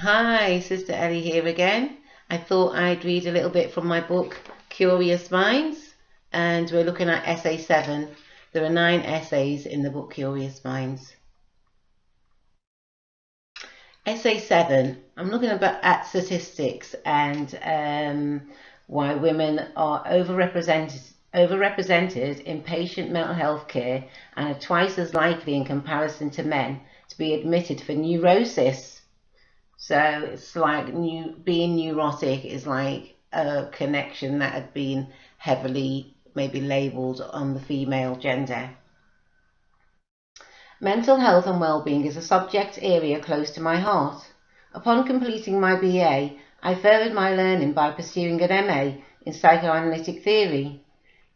Hi, Sister Ellie here again. I thought I'd read a little bit from my book, Curious Minds, and we're looking at Essay 7. There are 9 essays in the book Curious Minds. Essay 7, I'm looking at statistics and why women are overrepresented in patient mental health care and are twice as likely in comparison to men to be admitted for neurosis. So it's like being neurotic is like a connection that had been heavily maybe labelled on the female gender. Mental health and well-being is a subject area close to my heart. Upon completing my BA, I furthered my learning by pursuing an MA in psychoanalytic theory.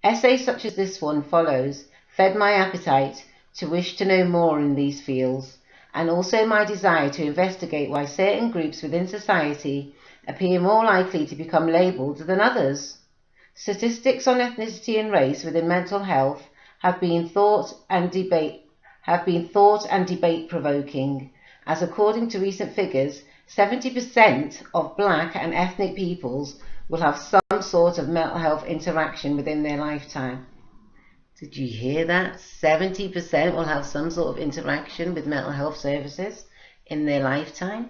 Essays such as this one follows fed my appetite to wish to know more in these fields, and also my desire to investigate why certain groups within society appear more likely to become labelled than others. Statistics on ethnicity and race within mental health have been thought and debate provoking, as according to recent figures, 70% of black and ethnic peoples will have some sort of mental health interaction within their lifetime. Did you hear that? 70% will have some sort of interaction with mental health services in their lifetime.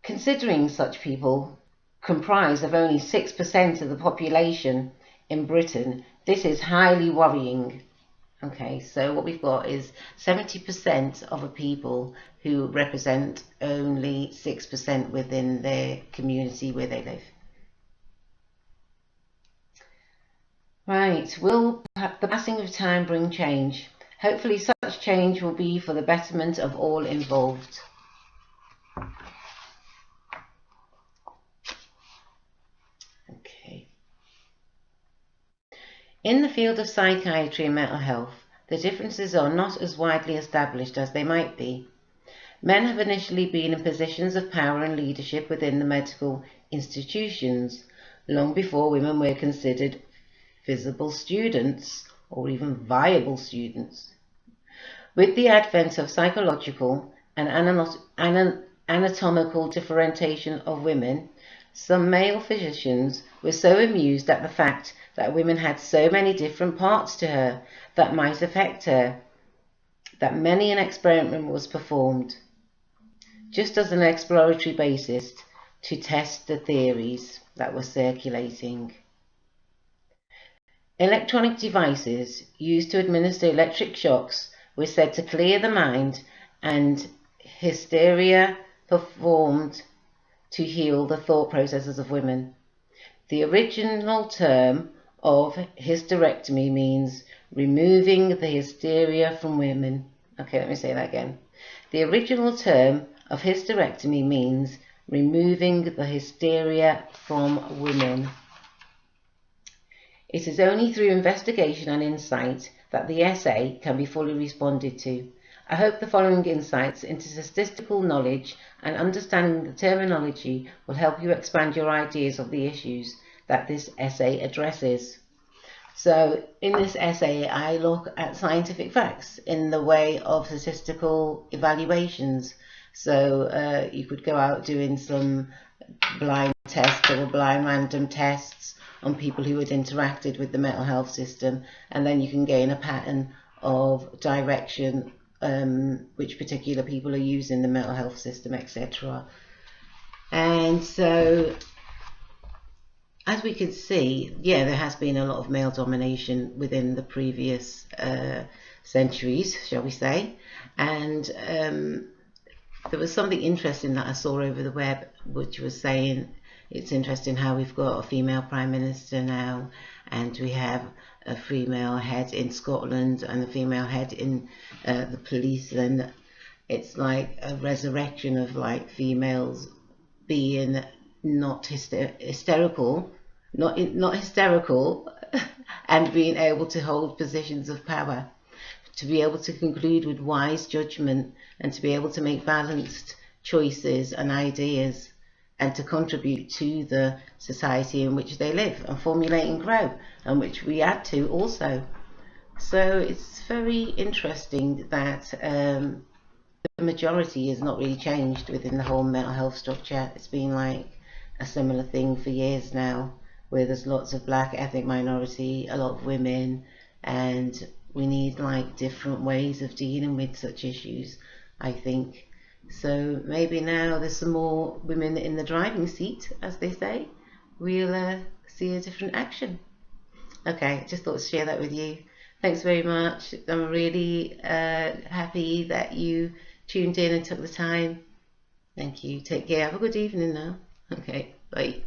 Considering such people comprise of only 6% of the population in Britain, this is highly worrying. Okay, so what we've got is 70% of a people who represent only 6% within their community where they live. Right, will the passing of time bring change? Hopefully such change will be for the betterment of all involved. Okay. In the field of psychiatry and mental health, the differences are not as widely established as they might be. Men have initially been in positions of power and leadership within the medical institutions, long before women were considered visible students or even viable students. With the advent of psychological and anatomical differentiation of women, some male physicians were so amused at the fact that women had so many different parts to her that might affect her, that many an experiment was performed, just as an exploratory basis to test the theories that were circulating. Electronic devices used to administer electric shocks were said to clear the mind, and hysteria performed to heal the thought processes of women. The original term of hysterectomy means removing the hysteria from women. Okay, let me say that again. The original term of hysterectomy means removing the hysteria from women. It is only through investigation and insight that the essay can be fully responded to. I hope the following insights into statistical knowledge and understanding the terminology will help you expand your ideas of the issues that this essay addresses. So in this essay, I look at scientific facts in the way of statistical evaluations. So you could go out doing some blind tests or blind random tests on people who had interacted with the mental health system, and then you can gain a pattern of direction, which particular people are using the mental health system, etc. And so, as we can see, yeah, there has been a lot of male domination within the previous centuries, shall we say, and there was something interesting that I saw over the web, which was saying it's interesting how we've got a female prime minister now, and we have a female head in Scotland and a female head in the police, and it's like a resurrection of like females being not hysterical and being able to hold positions of power, to be able to conclude with wise judgment, and to be able to make balanced choices and ideas, and to contribute to the society in which they live and formulate and grow, and which we add to also. So it's very interesting that the majority has not really changed within the whole mental health structure. It's been like a similar thing for years now, where there's lots of black ethnic minority, a lot of women, and we need like different ways of dealing with such issues, I think. So maybe now there's some more women in the driving seat, as they say, we'll see a different action. Okay, just thought to share that with you. Thanks very much. I'm really happy that you tuned in and took the time. Thank you. Take care. Have a good evening now. Okay, bye.